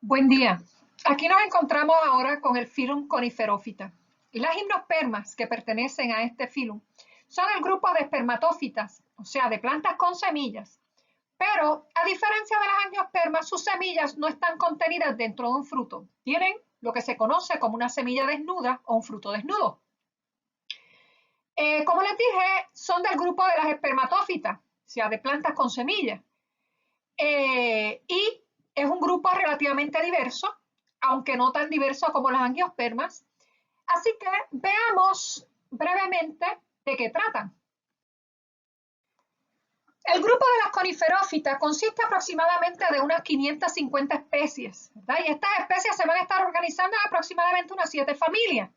Buen día. Aquí nos encontramos ahora con el filum Coniferófita. Las gimnospermas que pertenecen a este filum son el grupo de espermatófitas, o sea, de plantas con semillas. Pero, a diferencia de las angiospermas, sus semillas no están contenidas dentro de un fruto. Tienen lo que se conoce como una semilla desnuda o un fruto desnudo. Como les dije, son del grupo de las espermatófitas, o sea, de plantas con semillas. Y es un grupo relativamente diverso, aunque no tan diverso como las angiospermas. Así que veamos brevemente de qué tratan. El grupo de las coniferófitas consiste aproximadamente de unas 550 especies, ¿verdad? Y estas especies se van a estar organizando en aproximadamente unas 7 familias.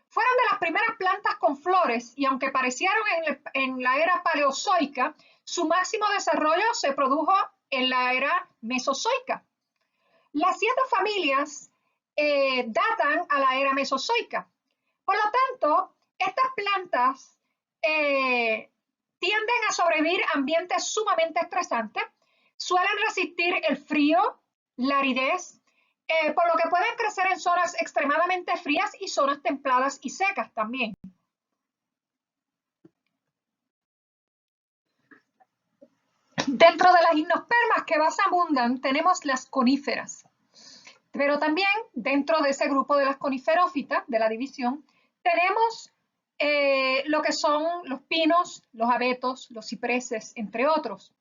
Fueron de las primeras plantas con flores y aunque aparecieron en la era paleozoica, su máximo desarrollo se produjo en la era mesozoica. Las 7 familias datan a la era mesozoica. Por lo tanto, estas plantas tienden a sobrevivir a ambientes sumamente estresantes, suelen resistir el frío, la aridez, por lo que pueden crecer en zonas extremadamente frías y zonas templadas y secas también. Dentro de las gimnospermas que más abundan tenemos las coníferas, pero también dentro de ese grupo de las coniferófitas, de la división, tenemos lo que son los pinos, los abetos, los cipreses, entre otros.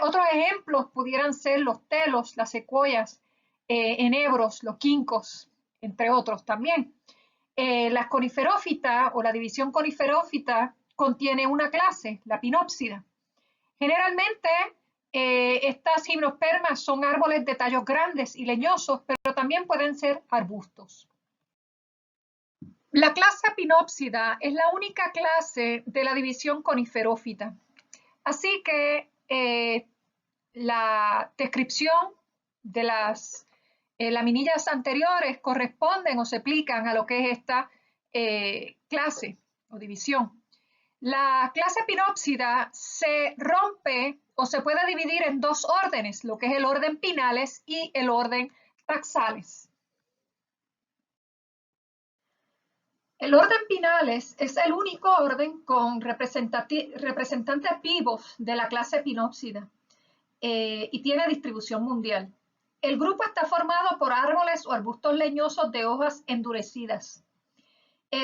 Otros ejemplos pudieran ser los telos, las secuoyas, enebros, los quincos, entre otros también. Las coniferófitas o la división coniferófita contiene una clase, la pinópsida. Generalmente estas gimnospermas son árboles de tallos grandes y leñosos, pero también pueden ser arbustos. La clase pinópsida es la única clase de la división coniferófita. Así que la descripción de las laminillas anteriores corresponden o se aplican a lo que es esta clase o división. La clase pinópsida se rompe o se puede dividir en 2 órdenes, lo que es el orden Pinales y el orden Taxales. El orden Pinales es el único orden con representantes vivos de la clase pinópsida y tiene distribución mundial. El grupo está formado por árboles o arbustos leñosos de hojas endurecidas.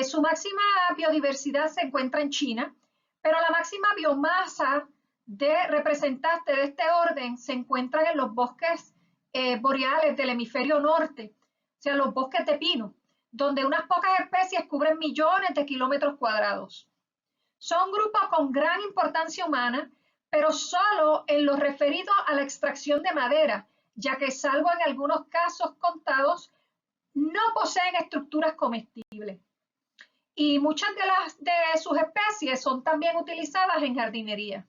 Su máxima biodiversidad se encuentra en China, pero la máxima biomasa de representantes de este orden se encuentra en los bosques boreales del hemisferio norte, o sea, los bosques de pino, donde unas pocas especies cubren millones de kilómetros cuadrados. Son grupos con gran importancia humana, pero solo en lo referido a la extracción de madera, ya que salvo en algunos casos contados, no poseen estructuras comestibles. Y muchas de sus especies son también utilizadas en jardinería.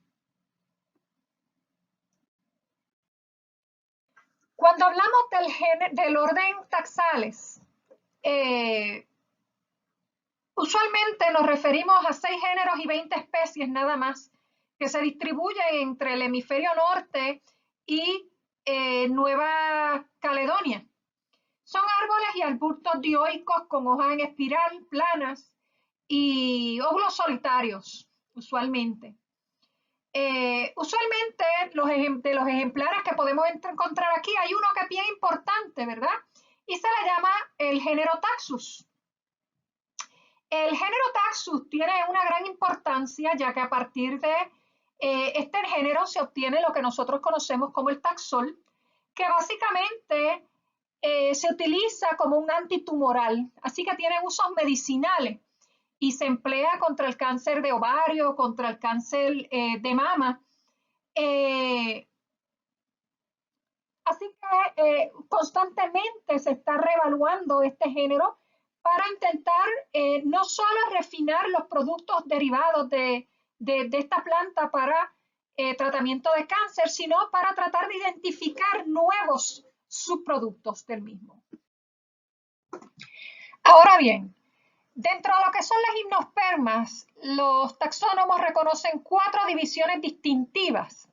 Cuando hablamos del orden Taxales, usualmente nos referimos a 6 géneros y 20 especies nada más, que se distribuyen entre el hemisferio norte y Nueva Caledonia. Son árboles y arbustos dioicos con hojas en espiral, planas, y óvulos solitarios, usualmente. Usualmente de los ejemplares que podemos encontrar aquí, hay uno que es bien importante, ¿verdad? Y se le llama el género Taxus. El género Taxus tiene una gran importancia, ya que a partir de este género se obtiene lo que nosotros conocemos como el Taxol, que básicamente se utiliza como un antitumoral, así que tiene usos medicinales y se emplea contra el cáncer de ovario, contra el cáncer de mama. Así que constantemente se está reevaluando este género para intentar no solo refinar los productos derivados de esta planta para tratamiento de cáncer, sino para tratar de identificar nuevos subproductos del mismo. Ahora bien, dentro de lo que son las gimnospermas, los taxónomos reconocen 4 divisiones distintivas,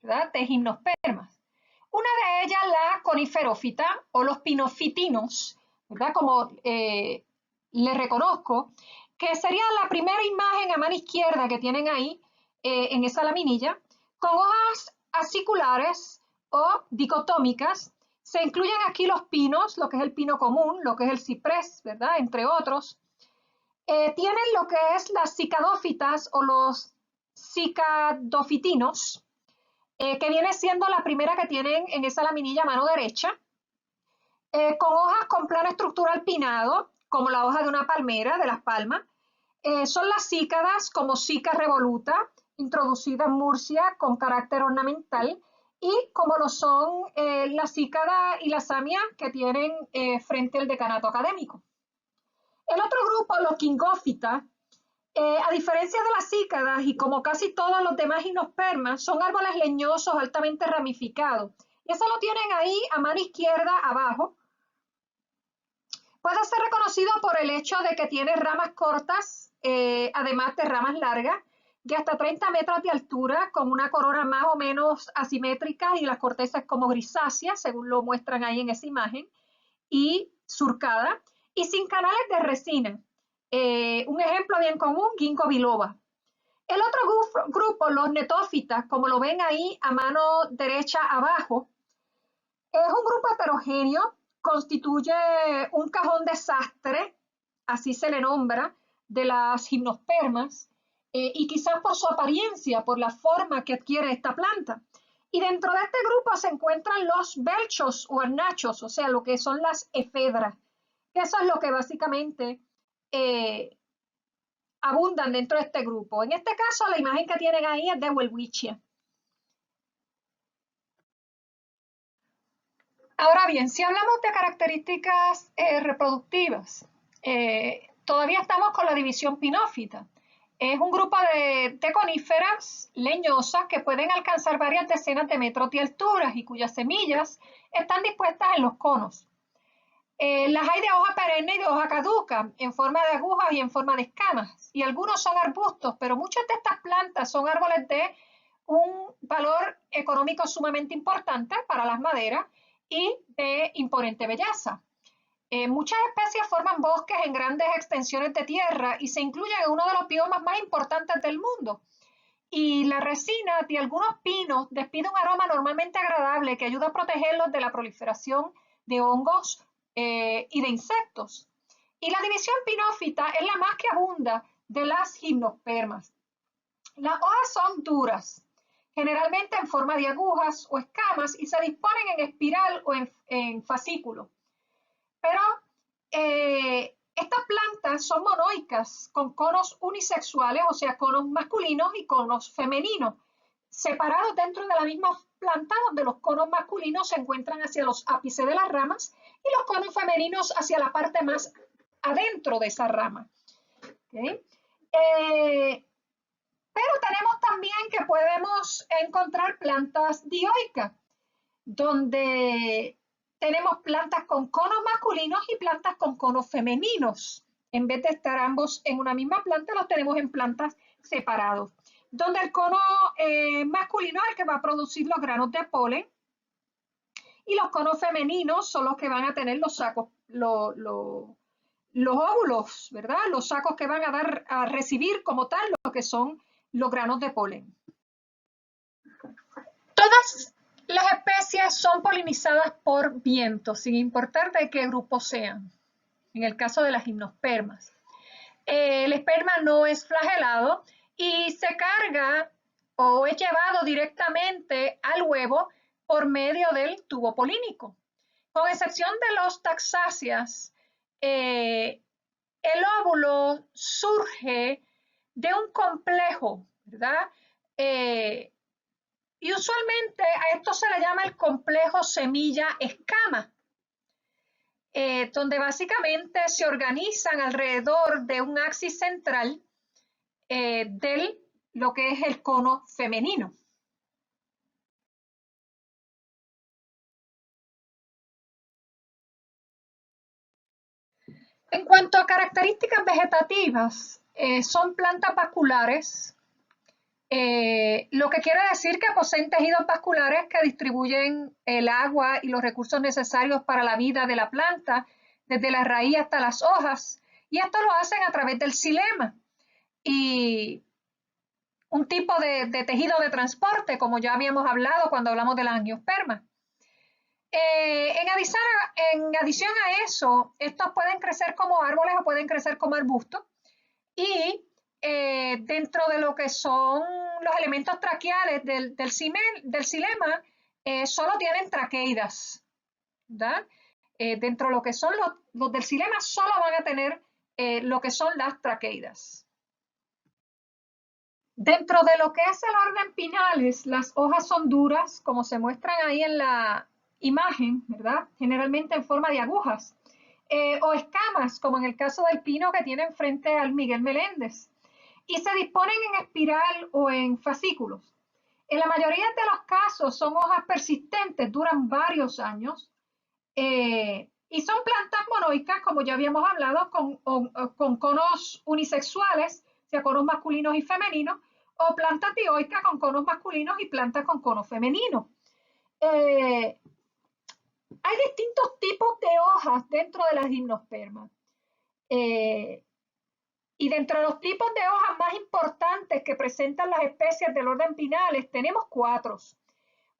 ¿verdad?, de gimnospermas. Una de ellas, la la coniferófita o los pinofitinos, ¿verdad? Como le reconozco, que sería la primera imagen a mano izquierda que tienen ahí en esa laminilla, con hojas aciculares o dicotómicas. Se incluyen aquí los pinos, lo que es el pino común, lo que es el ciprés, ¿verdad? Entre otros. Tienen lo que es las cicadófitas o los cicadofitinos, que viene siendo la primera que tienen en esa laminilla a mano derecha, con hojas con plano estructural pinnado, como la hoja de una palmera, de las palmas. Son las cícadas como Cica revoluta, introducida en Murcia con carácter ornamental, y como lo son la cícada y la samia que tienen frente al decanato académico. El otro grupo, los quingófitas, a diferencia de las cícadas y como casi todos los demás gimnospermas, son árboles leñosos altamente ramificados. Y eso lo tienen ahí a mano izquierda abajo. Puede ser reconocido por el hecho de que tiene ramas cortas, además de ramas largas, de hasta 30 metros de altura, con una corona más o menos asimétrica y las cortezas como grisáceas, según lo muestran ahí en esa imagen, y surcada, y sin canales de resina. Un ejemplo bien común, ginkgo biloba. El otro grupo, los netófitas, como lo ven ahí a mano derecha abajo, es un grupo heterogéneo, constituye un cajón desastre, así se le nombra, de las gimnospermas, y quizás por su apariencia, por la forma que adquiere esta planta. Y dentro de este grupo se encuentran los belchos o arnachos, o sea, lo que son las efedras. Eso es lo que básicamente abundan dentro de este grupo. En este caso, la imagen que tienen ahí es de Welwitschia. Ahora bien, si hablamos de características reproductivas, todavía estamos con la división pinófita. Es un grupo de coníferas leñosas que pueden alcanzar varias decenas de metros de altura y cuyas semillas están dispuestas en los conos. Las hay de hoja perenne y de hoja caduca, en forma de agujas y en forma de escamas. Y algunos son arbustos, pero muchas de estas plantas son árboles de un valor económico sumamente importante para las maderas y de imponente belleza. Muchas especies forman bosques en grandes extensiones de tierra y se incluyen en uno de los biomas más importantes del mundo. Y la resina de algunos pinos despide un aroma normalmente agradable que ayuda a protegerlos de la proliferación de hongos y de insectos. Y la división pinófita es la más que abunda de las gimnospermas. Las hojas son duras, generalmente en forma de agujas o escamas, y se disponen en espiral o en fascículo. Pero estas plantas son monoicas, con conos unisexuales, o sea, conos masculinos y conos femeninos, separados dentro de la misma planta, donde los conos masculinos se encuentran hacia los ápices de las ramas y los conos femeninos hacia la parte más adentro de esa rama. ¿Okay? Pero tenemos también que podemos encontrar plantas dioicas, donde tenemos plantas con conos masculinos y plantas con conos femeninos. En vez de estar ambos en una misma planta, los tenemos en plantas separados. Donde el cono masculino es el que va a producir los granos de polen y los conos femeninos son los que van a tener los sacos, los óvulos, ¿verdad? Los sacos que van a recibir como tal lo que son los granos de polen. Todas las especies son polinizadas por viento, sin importar de qué grupo sean, en el caso de las gimnospermas. El esperma no es flagelado y se carga o es llevado directamente al huevo por medio del tubo polínico. Con excepción de los taxáceas, el óvulo surge de un complejo, ¿verdad? Y usualmente a esto se le llama el complejo semilla-escama, donde básicamente se organizan alrededor de un axis central de lo que es el cono femenino. En cuanto a características vegetativas, son plantas vasculares, Lo que quiere decir que poseen tejidos vasculares que distribuyen el agua y los recursos necesarios para la vida de la planta, desde la raíz hasta las hojas, y esto lo hacen a través del xilema. Y un tipo de tejido de transporte, como ya habíamos hablado cuando hablamos de la angiosperma. En adición a eso, estos pueden crecer como árboles o pueden crecer como arbustos. Y dentro de lo que son los elementos traqueales del xilema, solo tienen traqueidas, ¿verdad? Dentro de lo que son los del xilema, solo van a tener lo que son las traqueidas. Dentro de lo que es el orden Pinales, las hojas son duras, como se muestran ahí en la imagen, ¿verdad? Generalmente en forma de agujas, o escamas, como en el caso del pino que tiene enfrente al Miguel Meléndez, y se disponen en espiral o en fascículos. En la mayoría de los casos son hojas persistentes, duran varios años, y son plantas monoicas, como ya habíamos hablado, con conos unisexuales, o sea, conos masculinos y femeninos, o plantas dioicas con conos masculinos y plantas con conos femeninos. Hay distintos tipos de hojas dentro de las gimnospermas. Y dentro de los tipos de hojas más importantes que presentan las especies del orden Pinales, tenemos 4.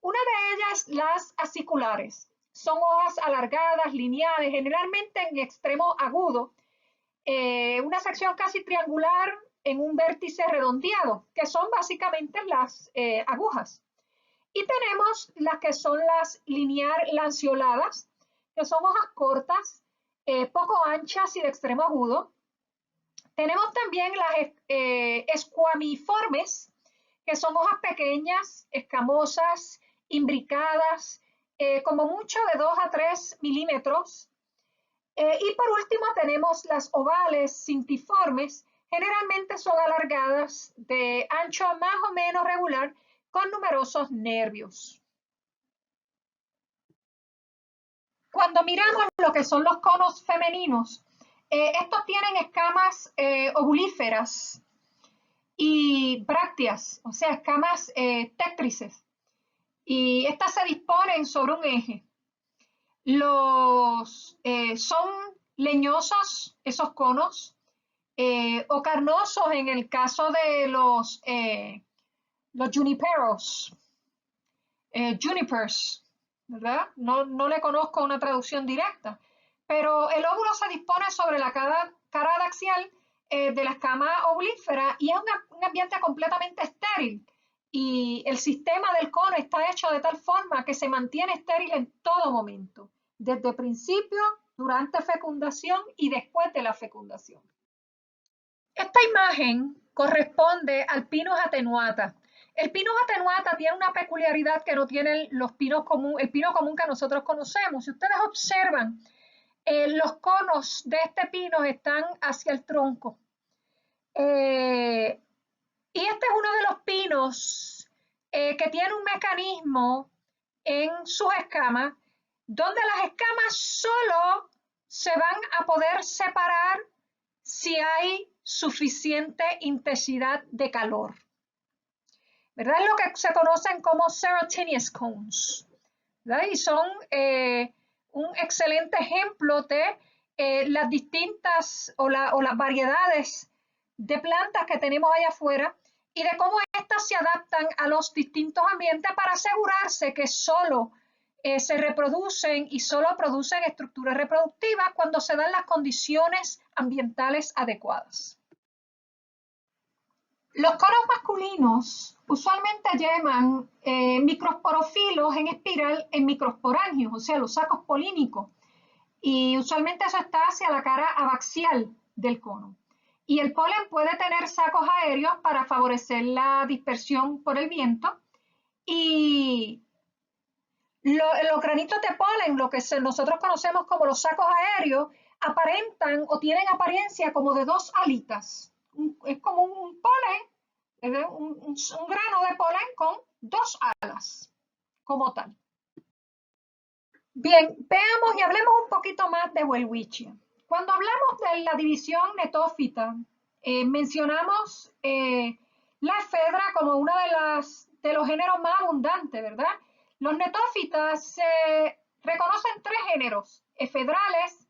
Una de ellas, las aciculares. Son hojas alargadas, lineales, generalmente en extremo agudo, una sección casi triangular en un vértice redondeado, que son básicamente las agujas. Y tenemos las que son las linear-lanceoladas, que son hojas cortas, poco anchas y de extremo agudo. Tenemos también las esquamiformes, que son hojas pequeñas, escamosas, imbricadas, como mucho de 2 a 3 milímetros. Y por último tenemos las ovales cintiformes, generalmente son alargadas de ancho más o menos regular con numerosos nervios. Cuando miramos lo que son los conos femeninos, estos tienen escamas ovulíferas y brácteas, o sea, escamas tétrices, y estas se disponen sobre un eje. Son leñosos esos conos, o carnosos en el caso de los juniperos, junipers, ¿verdad? No le conozco una traducción directa, pero el óvulo se dispone sobre la cara adaxial de la escama ovulífera y es un ambiente completamente estéril. Y el sistema del cono está hecho de tal forma que se mantiene estéril en todo momento, desde el principio, durante fecundación y después de la fecundación. Esta imagen corresponde al Pinus attenuata. El Pinus attenuata tiene una peculiaridad que no tienen el pino común que nosotros conocemos. Si ustedes observan, los conos de este pino están hacia el tronco. Y este es uno de los pinos que tiene un mecanismo en sus escamas, donde las escamas solo se van a poder separar si hay suficiente intensidad de calor. ¿Verdad? Es lo que se conocen como serotinous cones, ¿verdad? Y son un excelente ejemplo de las distintas o las variedades de plantas que tenemos allá afuera y de cómo estas se adaptan a los distintos ambientes para asegurarse que solo se reproducen y solo producen estructuras reproductivas cuando se dan las condiciones ambientales adecuadas. Los conos masculinos usualmente llevan microsporofilos en espiral en microsporangios, o sea, los sacos polínicos, y usualmente eso está hacia la cara abaxial del cono. Y el polen puede tener sacos aéreos para favorecer la dispersión por el viento, y los granitos de polen, lo que nosotros conocemos como los sacos aéreos, aparentan o tienen apariencia como de 2 alitas. Es como un polen, un grano de polen con 2 alas, como tal. Bien, veamos y hablemos un poquito más de Welwitschia. Cuando hablamos de la división netófita, mencionamos la efedra como uno de los géneros más abundantes, ¿verdad? Los netófitas se reconocen tres géneros: efedrales,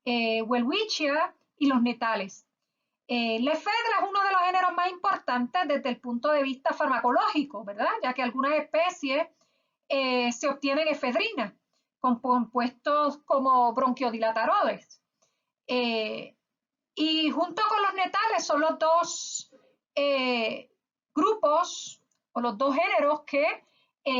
welwitschia y los netales. La efedra es uno de los géneros más importantes desde el punto de vista farmacológico, ¿verdad? Ya que algunas especies se obtienen efedrina con compuestos como bronquiodilataroles. Y junto con los netales son los dos grupos o los dos géneros que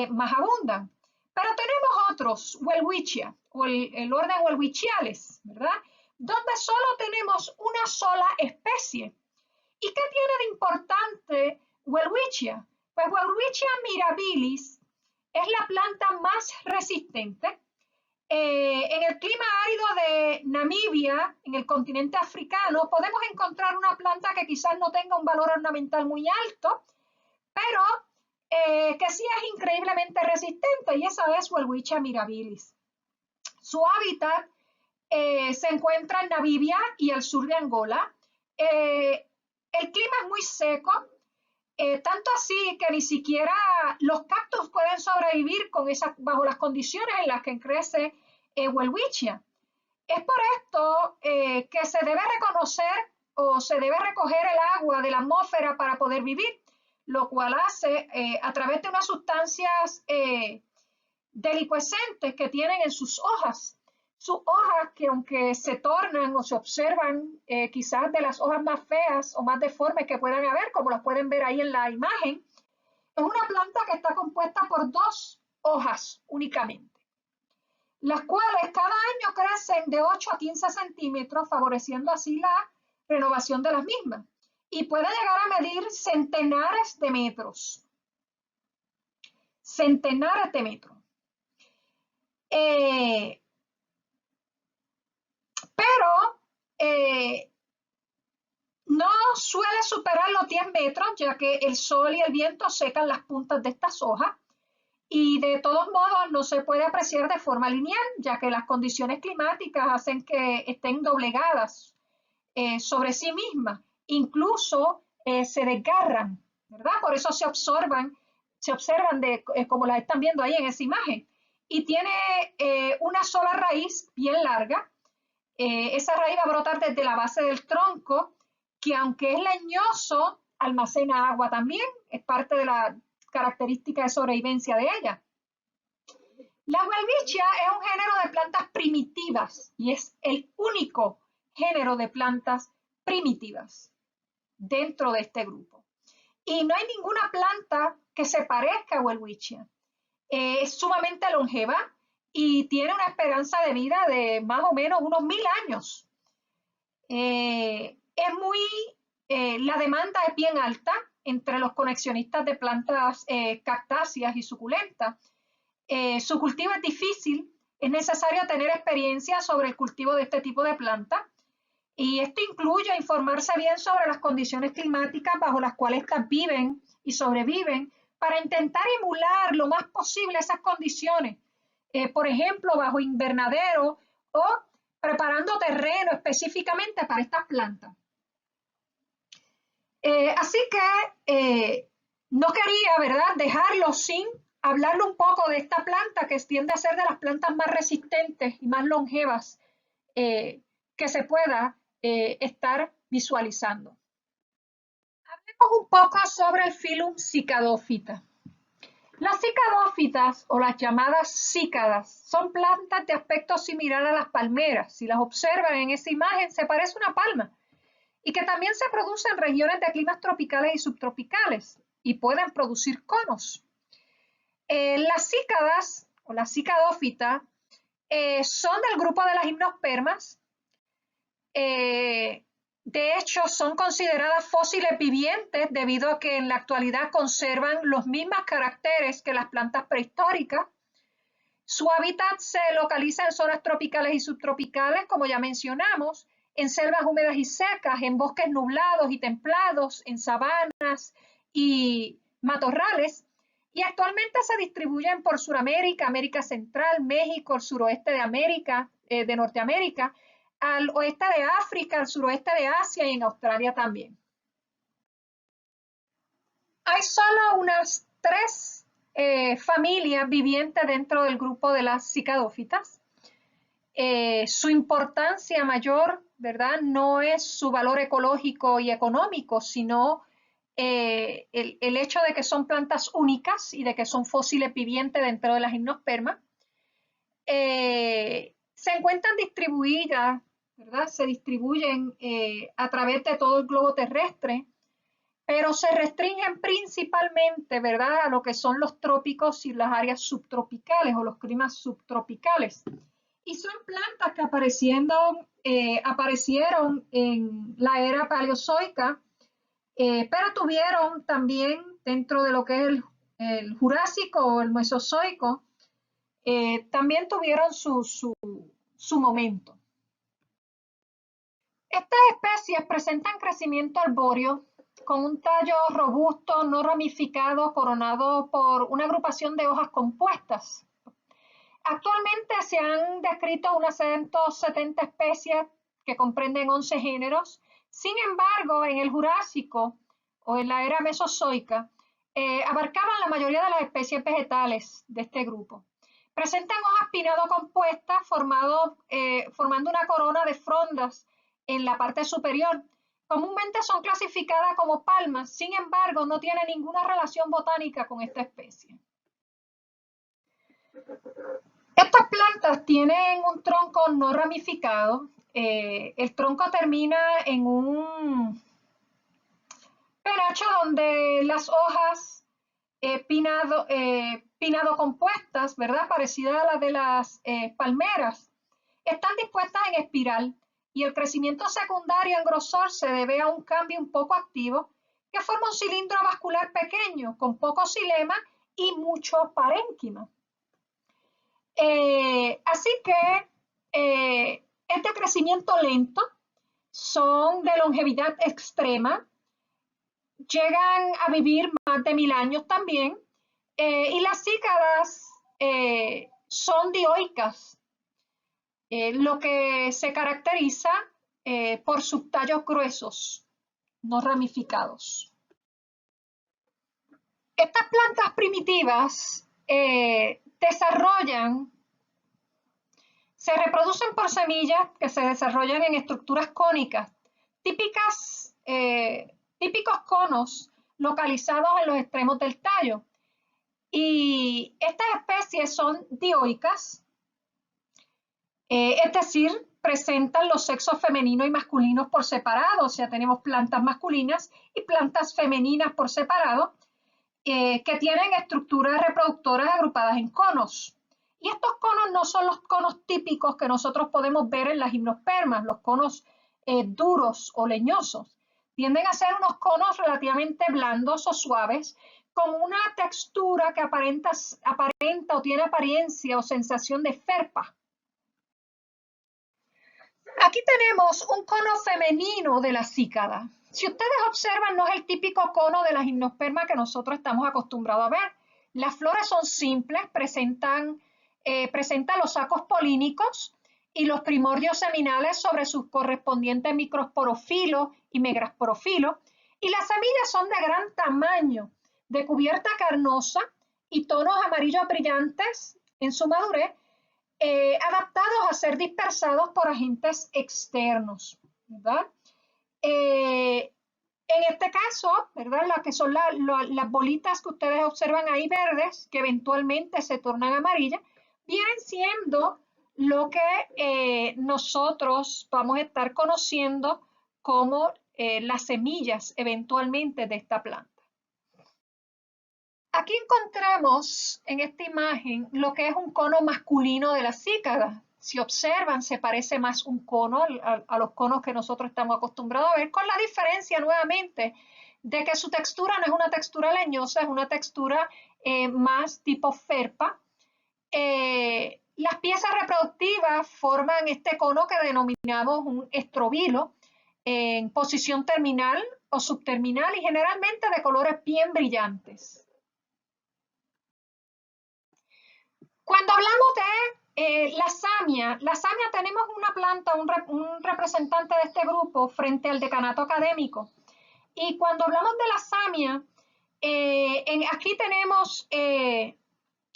más abundan. Pero tenemos otros, welwitschia, o el orden welwitchiales, ¿verdad? Donde solo tenemos una sola especie. ¿Y qué tiene de importante welwitschia? Pues welwitschia mirabilis es la planta más resistente. En el clima árido de Namibia, en el continente africano, podemos encontrar una planta que quizás no tenga un valor ornamental muy alto, pero que sí es increíblemente resistente, y esa es welwitschia mirabilis. Su hábitat se encuentra en Namibia y el sur de Angola. El clima es muy seco, tanto así que ni siquiera los cactus pueden sobrevivir bajo las condiciones en las que crece welwitschia. Es por esto que se debe reconocer o se debe recoger el agua de la atmósfera para poder vivir, lo cual hace a través de unas sustancias delicuescentes que tienen en sus hojas. Sus hojas, que aunque se tornan o se observan quizás de las hojas más feas o más deformes que puedan haber, como las pueden ver ahí en la imagen, es una planta que está compuesta por dos hojas únicamente, las cuales cada año crecen de 8 a 15 centímetros, favoreciendo así la renovación de las mismas. Y puede llegar a medir centenares de metros. Centenares de metros. Pero no suele superar los 10 metros, ya que el sol y el viento secan las puntas de estas hojas. Y de todos modos no se puede apreciar de forma lineal, ya que las condiciones climáticas hacen que estén doblegadas sobre sí mismas. Incluso se desgarran, ¿verdad? Por eso se observan como las están viendo ahí en esa imagen. Y tiene una sola raíz bien larga. Esa raíz va a brotar desde la base del tronco, que aunque es leñoso, almacena agua también, es parte de la característica de sobrevivencia de ella. La welwitschia es un género de plantas primitivas y es el único género de plantas primitivas dentro de este grupo. Y no hay ninguna planta que se parezca a welwitschia. Es sumamente longeva y tiene una esperanza de vida de más o menos unos 1000 años. La demanda es bien alta entre los coleccionistas de plantas cactáceas y suculentas. Su cultivo es difícil, es necesario tener experiencia sobre el cultivo de este tipo de planta, y esto incluye informarse bien sobre las condiciones climáticas bajo las cuales estas viven y sobreviven para intentar emular lo más posible esas condiciones, por ejemplo, bajo invernadero o preparando terreno específicamente para estas plantas. Así que no quería, ¿verdad?, dejarlo sin hablarle un poco de esta planta que tiende a ser de las plantas más resistentes y más longevas que se pueda estar visualizando. Hablemos un poco sobre el filum Cicadófita. Las cicadófitas, o las llamadas cícadas, son plantas de aspecto similar a las palmeras. Si las observan en esa imagen, se parece a una palma, y que también se produce en regiones de climas tropicales y subtropicales, y pueden producir conos. Las cícadas, o las cicadófitas, son del grupo de las gimnospermas. De hecho, son consideradas fósiles vivientes debido a que en la actualidad conservan los mismos caracteres que las plantas prehistóricas. Su hábitat se localiza en zonas tropicales y subtropicales, como ya mencionamos, en selvas húmedas y secas, en bosques nublados y templados, en sabanas y matorrales, y actualmente se distribuyen por Sudamérica, América Central, México, el suroeste de América, de Norteamérica, al oeste de África, al suroeste de Asia y en Australia también. Hay solo unas 3 familias vivientes dentro del grupo de las cicadófitas. Su importancia mayor, ¿verdad? No es su valor ecológico y económico, sino el hecho de que son plantas únicas y de que son fósiles vivientes dentro de las gimnospermas. Se encuentran distribuidas, ¿verdad? Se distribuyen a través de todo el globo terrestre, pero se restringen principalmente, ¿verdad?, a lo que son los trópicos y las áreas subtropicales o los climas subtropicales. Y son plantas que aparecieron en la era paleozoica, pero tuvieron también dentro de lo que es el Jurásico o el Mesozoico, también tuvieron su momento. Estas especies presentan crecimiento arbóreo con un tallo robusto, no ramificado, coronado por una agrupación de hojas compuestas. Actualmente se han descrito unas 170 especies que comprenden 11 géneros. Sin embargo, en el Jurásico o en la era Mesozoica, abarcaban la mayoría de las especies vegetales de este grupo. Presentan hojas pinnado compuestas formando una corona de frondas en la parte superior. Comúnmente son clasificadas como palmas, sin embargo, no tienen ninguna relación botánica con esta especie. Estas plantas tienen un tronco no ramificado. El tronco termina en un penacho donde las hojas pinado compuestas, ¿verdad?, parecidas a las de las palmeras, están dispuestas en espiral, y el crecimiento secundario en grosor se debe a un cambio un poco activo que forma un cilindro vascular pequeño con poco xilema y mucho parénquima. Así que este crecimiento lento son de longevidad extrema, llegan a vivir más de 1000 años también, y las cícadas son dioicas, lo que se caracteriza por sus tallos gruesos, no ramificados. Estas plantas primitivas se reproducen por semillas que se desarrollan en estructuras cónicas, típicos conos localizados en los extremos del tallo. Y estas especies son dioicas, es decir, presentan los sexos femenino y masculinos por separado, o sea, tenemos plantas masculinas y plantas femeninas por separado, que tienen estructuras reproductoras agrupadas en conos. Y estos conos no son los conos típicos que nosotros podemos ver en las gimnospermas, los conos duros o leñosos. Tienden a ser unos conos relativamente blandos o suaves, con una textura que aparenta o tiene apariencia o sensación de felpa. Aquí tenemos un cono femenino de la cícada. Si ustedes observan, no es el típico cono de la gimnosperma que nosotros estamos acostumbrados a ver. Las flores son simples, presentan los sacos polínicos y los primordios seminales sobre sus correspondientes microsporofilos y megasporofilos, y las semillas son de gran tamaño, de cubierta carnosa y tonos amarillos brillantes en su madurez, adaptados a ser dispersados por agentes externos, ¿verdad? En este caso, ¿verdad?, las que son las bolitas que ustedes observan ahí verdes, que eventualmente se tornan amarillas, vienen siendo lo que nosotros vamos a estar conociendo como las semillas eventualmente de esta planta. Aquí encontramos en esta imagen lo que es un cono masculino de la cícada. Si observan, se parece más un cono a los conos que nosotros estamos acostumbrados a ver, con la diferencia nuevamente de que su textura no es una textura leñosa, es una textura más tipo felpa. Las piezas reproductivas forman este cono que denominamos un estrobilo, en posición terminal o subterminal y generalmente de colores bien brillantes. Cuando hablamos de la samia tenemos una planta, un representante de este grupo frente al decanato académico. Y cuando hablamos de la samia, Aquí tenemos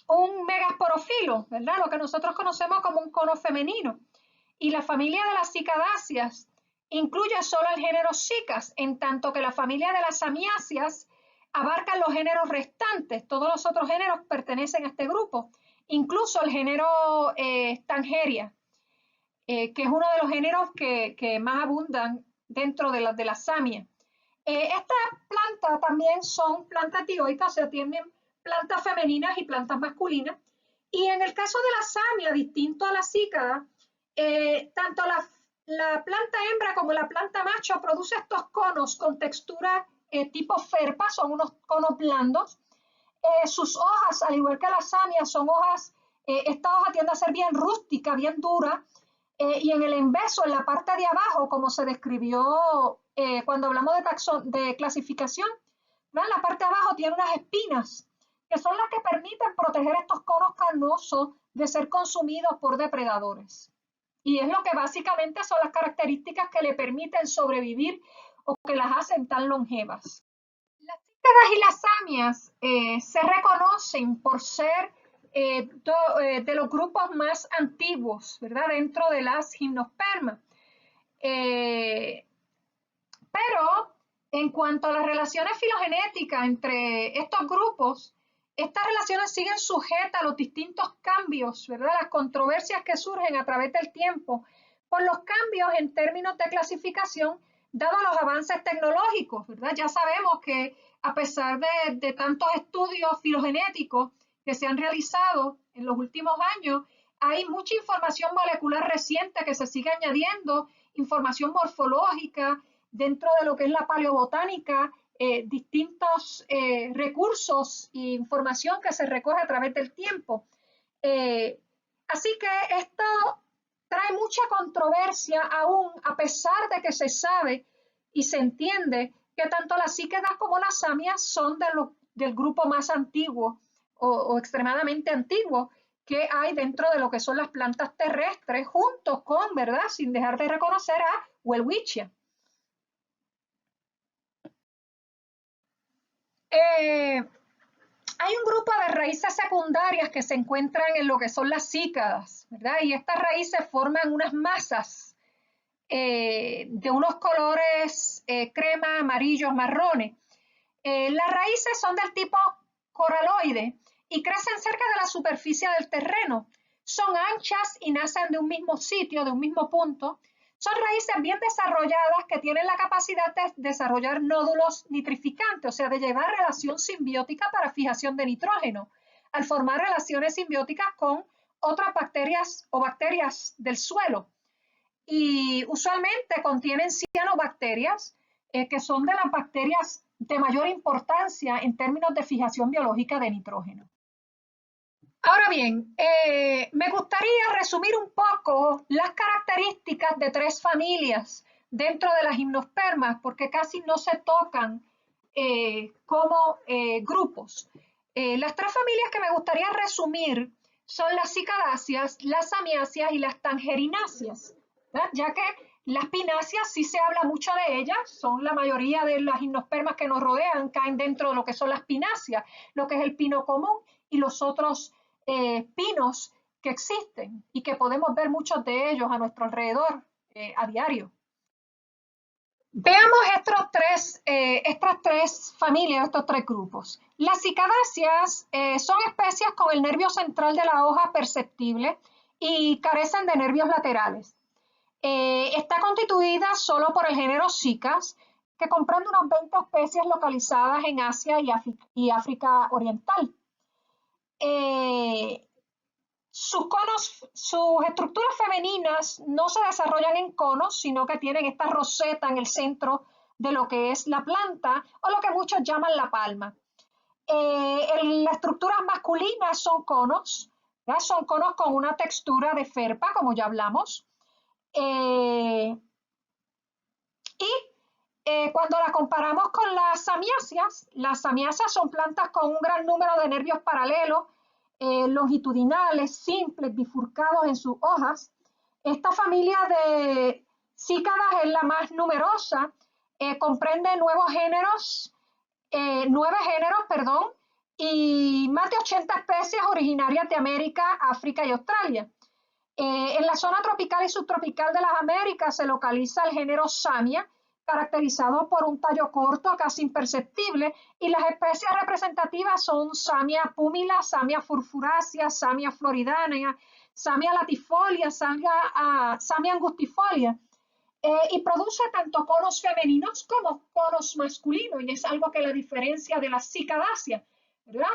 un megasporofilo, ¿verdad? Lo que nosotros conocemos como un cono femenino. Y la familia de las cicadáceas incluye solo el género Cicas, en tanto que la familia de las samiáceas abarca los géneros restantes. Todos los otros géneros pertenecen a este grupo, incluso el género Stangeria, que es uno de los géneros que más abundan dentro de las samias. Estas plantas también son plantas dioicas, o sea, tienen plantas femeninas y plantas masculinas. Y en el caso de la samia, distinto a la cícada, tanto la planta hembra como la planta macho produce estos conos con textura tipo felpa, son unos conos blandos. Sus hojas, al igual que las samias, son hojas, esta hoja tiende a ser bien rústica, bien dura, y en el enverso, en la parte de abajo, como se describió cuando hablamos de clasificación, ¿no? En la parte de abajo tiene unas espinas, que son las que permiten proteger estos conos carnosos de ser consumidos por depredadores. Y es lo que básicamente son las características que le permiten sobrevivir o que las hacen tan longevas. Las cícadas y las samias se reconocen por ser de los grupos más antiguos, ¿verdad? Dentro de las gimnospermas. Pero en cuanto a las relaciones filogenéticas entre estos grupos, estas relaciones siguen sujetas a los distintos cambios, ¿verdad? Las controversias que surgen a través del tiempo por los cambios en términos de clasificación, dado los avances tecnológicos, ¿verdad? Ya sabemos que a pesar de tantos estudios filogenéticos que se han realizado en los últimos años, hay mucha información molecular reciente que se sigue añadiendo, información morfológica, dentro de lo que es la paleobotánica, distintos recursos e información que se recoge a través del tiempo. Así que esto trae mucha controversia aún, a pesar de que se sabe y se entiende que tanto las cícadas como las samias son del grupo más antiguo o extremadamente antiguo que hay dentro de lo que son las plantas terrestres, junto con, ¿verdad?, sin dejar de reconocer a Welwitschia. Hay un grupo de raíces secundarias que se encuentran en lo que son las cícadas, ¿verdad? Y estas raíces forman unas masas de unos colores crema, amarillos, marrones. Las raíces son del tipo coraloide y crecen cerca de la superficie del terreno. Son anchas y nacen de un mismo sitio, de un mismo punto. Son raíces bien desarrolladas que tienen la capacidad de desarrollar nódulos nitrificantes, o sea, de llevar relación simbiótica para fijación de nitrógeno, al formar relaciones simbióticas con otras bacterias o bacterias del suelo. Y usualmente contienen cianobacterias, que son de las bacterias de mayor importancia en términos de fijación biológica de nitrógeno. Ahora bien, me gustaría resumir un poco las características de tres familias dentro de las gimnospermas, porque casi no se tocan como grupos. Las tres familias que me gustaría resumir son las cicadáceas, las samiáceas y las tangerináceas, ¿verdad? Ya que las pináceas sí se habla mucho de ellas, son la mayoría de las gimnospermas que nos rodean, caen dentro de lo que son las pináceas, lo que es el pino común y los otros pinos que existen y que podemos ver muchos de ellos a nuestro alrededor a diario. Veamos estas tres familias, estos tres grupos. Las cicadáceas son especies con el nervio central de la hoja perceptible y carecen de nervios laterales. Está constituida solo por el género Cicas, que comprende unas 20 especies localizadas en Asia y África Oriental. Sus estructuras femeninas no se desarrollan en conos, sino que tienen esta roseta en el centro de lo que es la planta, o lo que muchos llaman la palma. Las estructuras masculinas son conos, ¿verdad? Son conos con una textura de felpa, como ya hablamos. Cuando la comparamos con las samiáceas son plantas con un gran número de nervios paralelos, longitudinales, simples, bifurcados en sus hojas. Esta familia de cícadas es la más numerosa, comprende nuevos géneros 9 géneros, perdón, y más de 80 especies originarias de América, África y Australia. En la zona tropical y subtropical de las Américas se localiza el género Samia, caracterizado por un tallo corto, casi imperceptible, y las especies representativas son Samia pumila, Samia furfuracea, Samia floridana, Samia latifolia, Samia angustifolia, y produce tanto conos femeninos como conos masculinos, y es algo que la diferencia de la cicadácea, ¿verdad?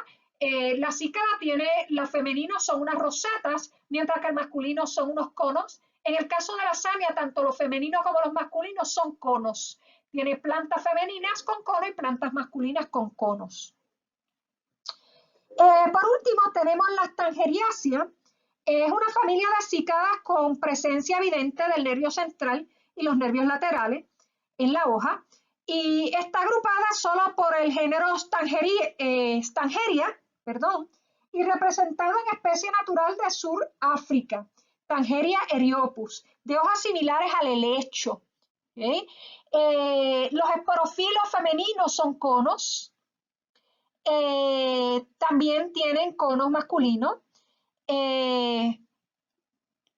La cícada tiene, los femeninos son unas rosetas, mientras que el masculino son unos conos. En el caso de la samia, tanto los femeninos como los masculinos son conos. Tiene plantas femeninas con conos y plantas masculinas con conos. Por último, tenemos las tangeriáceas. Es una familia de cícadas con presencia evidente del nervio central y los nervios laterales en la hoja, y está agrupada solo por el género Stangeria, y representado en especie natural de Suráfrica, Tangeria eriopus, de hojas similares al helecho. ¿Okay? Los esporofilos femeninos son conos, también tienen conos masculinos.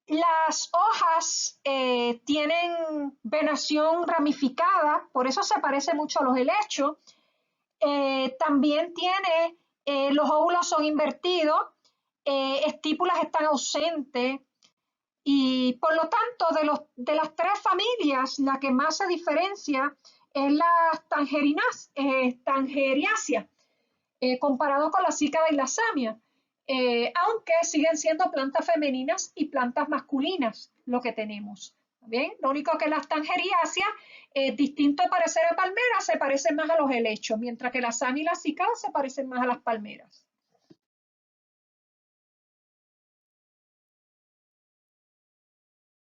Las hojas tienen venación ramificada, por eso se parece mucho a los helechos. También tiene, los óvulos son invertidos, estípulas están ausentes, y por lo tanto de las 3 familias, la que más se diferencia es la tangeriácea, comparado con la cícada y la samia, aunque siguen siendo plantas femeninas y plantas masculinas lo que tenemos. ¿Bien? Lo único que las tangeriáceas, distinto a parecer a palmeras, se parecen más a los helechos, mientras que la samia y la cícada se parecen más a las palmeras.